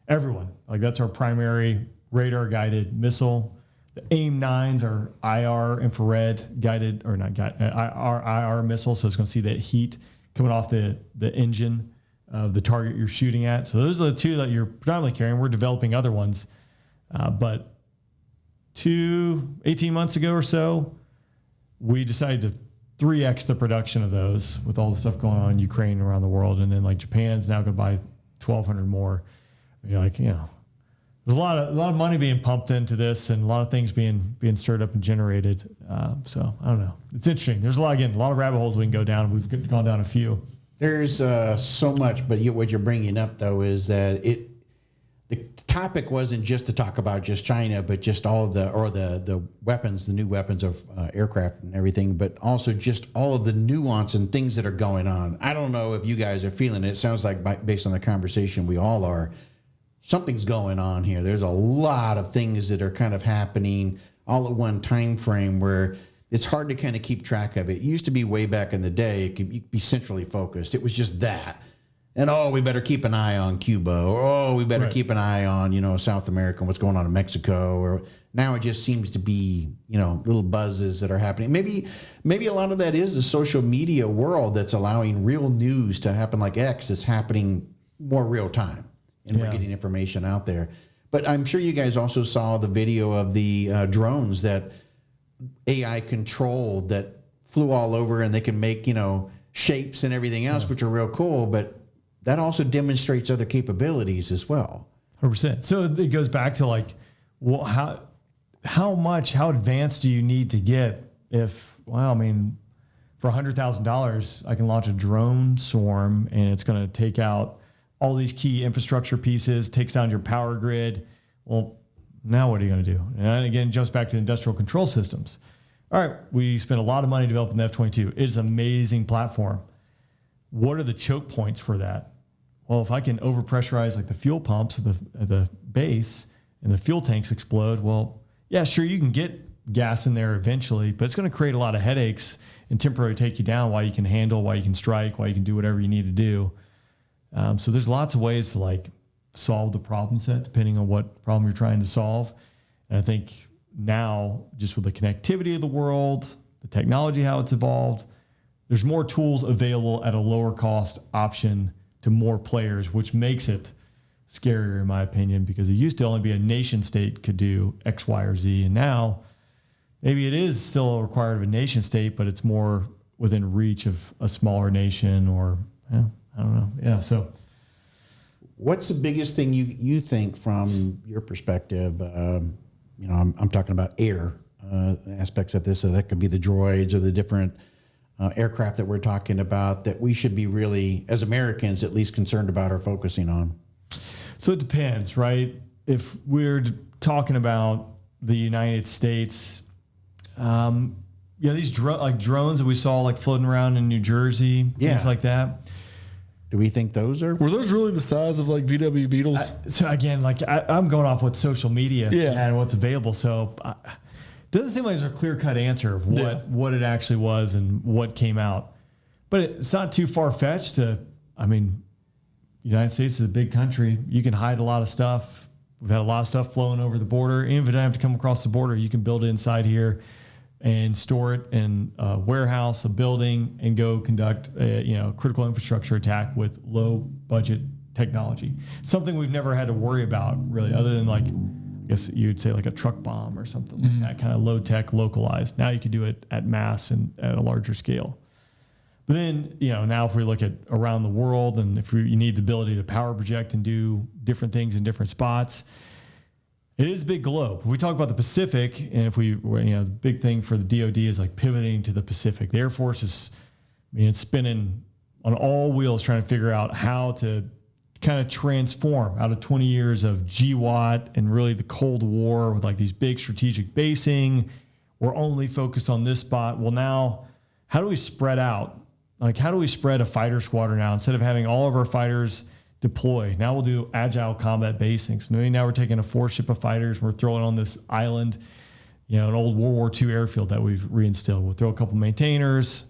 everyone. Like that's our primary radar guided missile. The AIM-9s are IR infrared guided, or not guided, IR missile. So it's going to see that heat coming off the engine of the target you're shooting at. So those are the two that you're predominantly carrying. We're developing other ones. But 18 months ago or so, we decided to 3x the production of those with all the stuff going on in Ukraine and around the world. And then like Japan's now going to buy 1,200 more. You're like, there's a lot of money being pumped into this and a lot of things being stirred up and generated. So I don't know. It's interesting. There's a lot of rabbit holes we can go down. We've gone down a few.
There's so much, but what you're bringing up though is that the topic wasn't just to talk about just China, but just all of the weapons, the new weapons of aircraft and everything, but also just all of the nuance and things that are going on. I don't know if you guys are feeling it. It sounds like based on the conversation we all are. Something's going on here. There's a lot of things that are kind of happening all at one time frame where it's hard to kind of keep track of it. It used to be way back in the day, it could be centrally focused. It was just that. And, we better keep an eye on Cuba, or, we better keep an eye on, South America and what's going on in Mexico. Or now it just seems to be, little buzzes that are happening. Maybe a lot of that is the social media world that's allowing real news to happen, like X that's happening more real time. And we're getting information out there. But I'm sure you guys also saw the video of the drones that AI controlled that flew all over, and they can make, shapes and everything else, which are real cool. But that also demonstrates other capabilities as well.
100%. So it goes back to like, well, how advanced do you need to get if, for $100,000, I can launch a drone swarm and it's going to take out all these key infrastructure pieces, takes down your power grid. Well, now what are you going to do? And again, it jumps back to industrial control systems. All right, we spent a lot of money developing the F-22. It is an amazing platform. What are the choke points for that? Well, if I can overpressurize like the fuel pumps at the base and the fuel tanks explode, well, yeah, sure, you can get gas in there eventually, but it's going to create a lot of headaches and temporarily take you down while you can handle, while you can strike, while you can do whatever you need to do. So there's lots of ways to like solve the problem set depending on what problem you're trying to solve. And I think now, just with the connectivity of the world, the technology, how it's evolved, there's more tools available at a lower cost option to more players, which makes it scarier in my opinion, because it used to only be a nation state could do X, Y, or Z. And now maybe it is still required of a nation state, but it's more within reach of a smaller nation or, I don't know. Yeah. So
what's the biggest thing you think from your perspective? I'm talking about air aspects of this. So that could be the droids or the different aircraft that we're talking about that we should be really, as Americans, at least concerned about or focusing on.
So it depends, right? If we're talking about the United States, these drones that we saw like floating around in New Jersey, things like that.
Do we think those are?
Were those really the size of like VW Beetles?
So again, like I'm going off what social media and what's available. So it doesn't seem like there's a clear cut answer of what it actually was and what came out. But it's not too far fetched to, the United States is a big country. You can hide a lot of stuff. We've had a lot of stuff flowing over the border. Even if it doesn't have to come across the border, you can build it inside here and store it in a warehouse, a building, and go conduct a critical infrastructure attack with low budget technology. Something we've never had to worry about really, other than like, I guess you'd say like a truck bomb or something like that, kind of low tech, localized. Now you can do it at mass and at a larger scale. But then, now if we look at around the world and if you need the ability to power project and do different things in different spots, it is a big globe. We talk about the Pacific, and if the big thing for the DoD is like pivoting to the Pacific. The Air Force is, it's spinning on all wheels trying to figure out how to kind of transform out of 20 years of GWAT and really the Cold War with like these big strategic basing. We're only focused on this spot. Well, now, how do we spread out? Like, how do we spread a fighter squadron out instead of having all of our fighters deploy? Now we'll do agile combat basing. So now we're taking a 4-ship of fighters. We're throwing on this island, an old World War II airfield that we've reinstilled. We'll throw a couple maintainers,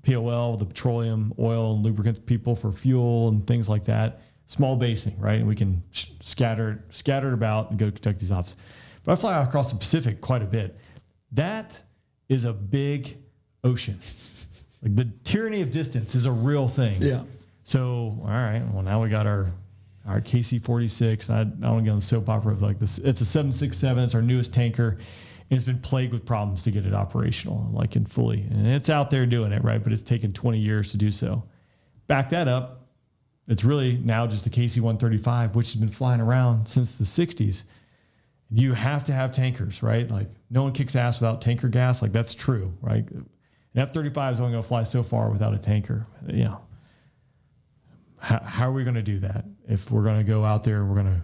POL, the petroleum, oil, and lubricants people for fuel and things like that. Small basing, right? And we can scatter it about and go conduct these ops. But I fly across the Pacific quite a bit. That is a big ocean. Like the tyranny of distance is a real thing.
Yeah.
So, all right. Well, now we got our KC-46. I don't get on the soap opera of like this. It's a 767. It's our newest tanker. And it's been plagued with problems to get it operational, like in fully. And it's out there doing it, right? But it's taken 20 years to do so. Back that up. It's really now just the KC-135, which has been flying around since the 60s. You have to have tankers, right? Like no one kicks ass without tanker gas. Like that's true, right? An F-35 is only going to fly so far without a tanker. You know, how are we going to do that if we're going to go out there and we're going to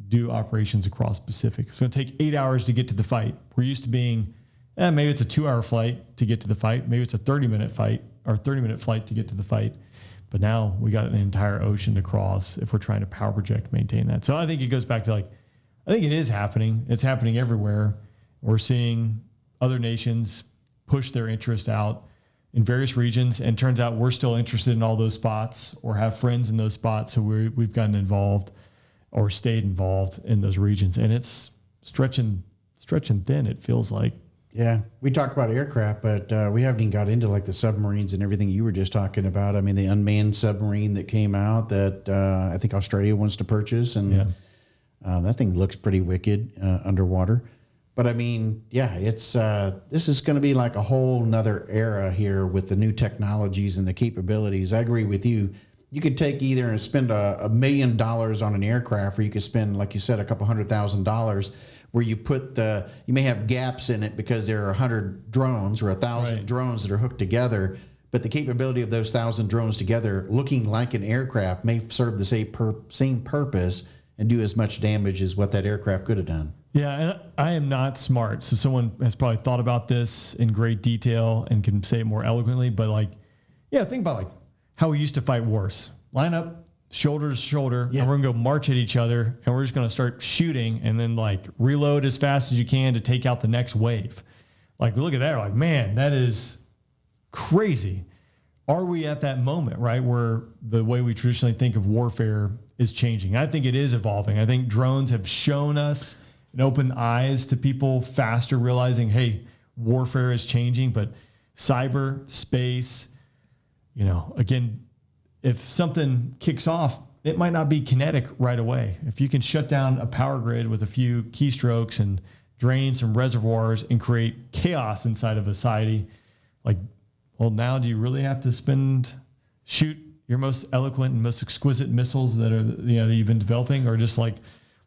do operations across the Pacific? It's going to take 8 hours to get to the fight. We're used to being, maybe it's a 2-hour flight to get to the fight. Maybe it's a 30-minute fight or 30-minute flight to get to the fight. But now we got an entire ocean to cross if we're trying to power project, maintain that. So I think it goes back to like, I think it is happening. It's happening everywhere. We're seeing other nations push their interest out in various regions, and turns out we're still interested in all those spots or have friends in those spots. So we've gotten involved or stayed involved in those regions, and it's stretching thin. It feels like.
Yeah, we talked about aircraft, but we haven't even got into like the submarines and everything you were just talking about. I mean, the unmanned submarine that came out that I think Australia wants to purchase, and that thing looks pretty wicked underwater. But I mean, yeah, it's this is going to be like a whole nother era here with the new technologies and the capabilities. I agree with you. You could take either and spend $1 million on an aircraft, or you could spend, like you said, a couple $100,000, where you put you may have gaps in it because there are 100 drones or 1,000 drones that are hooked together. But the capability of those 1,000 drones together, looking like an aircraft, may serve the same purpose and do as much damage as what that aircraft could have done.
Yeah, and I am not smart, so someone has probably thought about this in great detail and can say it more eloquently. But like, yeah, think about like how we used to fight wars. Line up, shoulder to shoulder, and we're gonna go march at each other, and we're just gonna start shooting, and then like reload as fast as you can to take out the next wave. Like, look at that, like, man, that is crazy. Are we at that moment, right, where the way we traditionally think of warfare is changing? I think it is evolving. I think drones have shown us and opened eyes to people faster, realizing, hey, warfare is changing. But cyber, space, again, if something kicks off, it might not be kinetic right away. If you can shut down a power grid with a few keystrokes and drain some reservoirs and create chaos inside of a society, like, well, now do you really have to shoot your most eloquent and most exquisite missiles that that you've been developing, or just like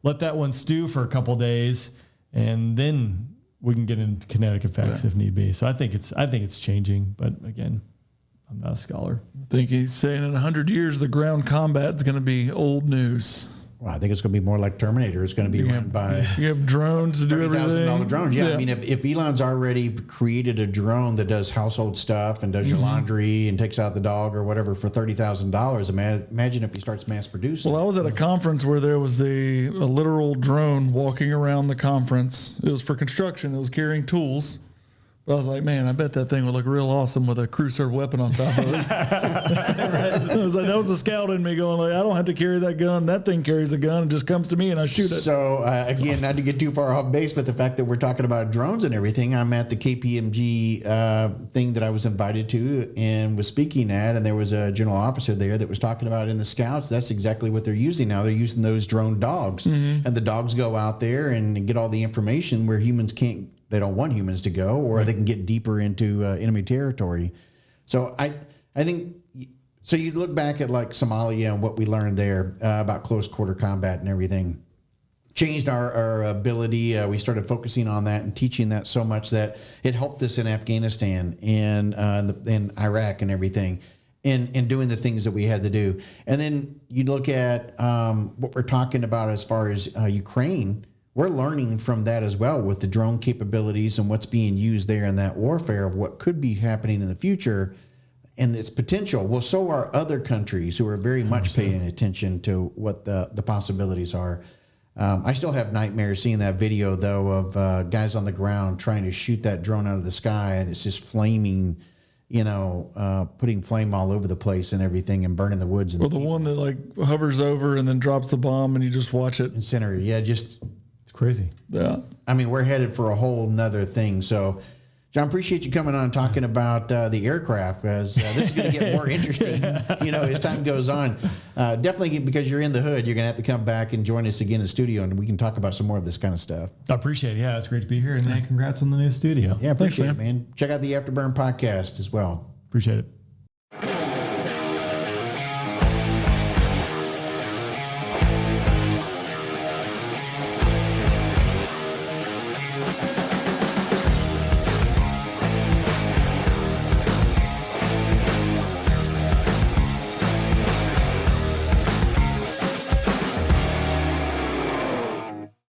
let that one stew for a couple of days, and then we can get into kinetic effects if need be. So I think it's changing, but again, I'm not a scholar.
I think he's saying in 100 years, the ground combat is going to be old news.
Well, I think it's going to be more like Terminator. It's going to be run by...
You have drones to do everything.
$30,000 drones. Yeah, I mean, if Elon's already created a drone that does household stuff and does your laundry and takes out the dog or whatever for $30,000, imagine if he starts mass producing.
Well, I was at a conference where there was a literal drone walking around the conference. It was for construction. It was carrying tools. But I was like, man, I bet that thing would look real awesome with a crew serve weapon on top of it. I was like, that was a scout in me going like, I don't have to carry that gun. That thing carries a gun and just comes to me and I shoot it.
So again, awesome. Not to get too far off base, but the fact that we're talking about drones and everything, I'm at the KPMG thing that I was invited to and was speaking at, and there was a general officer there that was talking about in the scouts, that's exactly what they're using now. They're using those drone dogs. And the dogs go out there and get all the information where humans can't. They don't want humans to go, or they can get deeper into enemy territory. So I think, so you look back at like Somalia and what we learned there about close quarter combat and everything, changed our ability. We started focusing on that and teaching that so much that it helped us in Afghanistan and in Iraq and everything, in doing the things that we had to do. And then you look at what we're talking about as far as Ukraine. We're learning from that as well with the drone capabilities and what's being used there in that warfare of what could be happening in the future and its potential. Well, so are other countries who are very much paying attention to what the possibilities are. I still have nightmares seeing that video, though, of guys on the ground trying to shoot that drone out of the sky, and it's just flaming putting flame all over the place and everything and burning the woods and
Or the one that like hovers over and then drops the bomb and you just watch it.
incinerator. Yeah, just
It's crazy.
Yeah.
I mean, we're headed for a whole nother thing. So, John, appreciate you coming on and talking about the aircraft, as this is going to get more interesting, as time goes on. Definitely, because you're in the hood, you're going to have to come back and join us again in the studio, and we can talk about some more of this kind of stuff.
I appreciate it. Yeah, it's great to be here. And congrats on the new studio.
Yeah,
Thanks,
appreciate it, man. Check out the Afterburn podcast as well.
Appreciate it.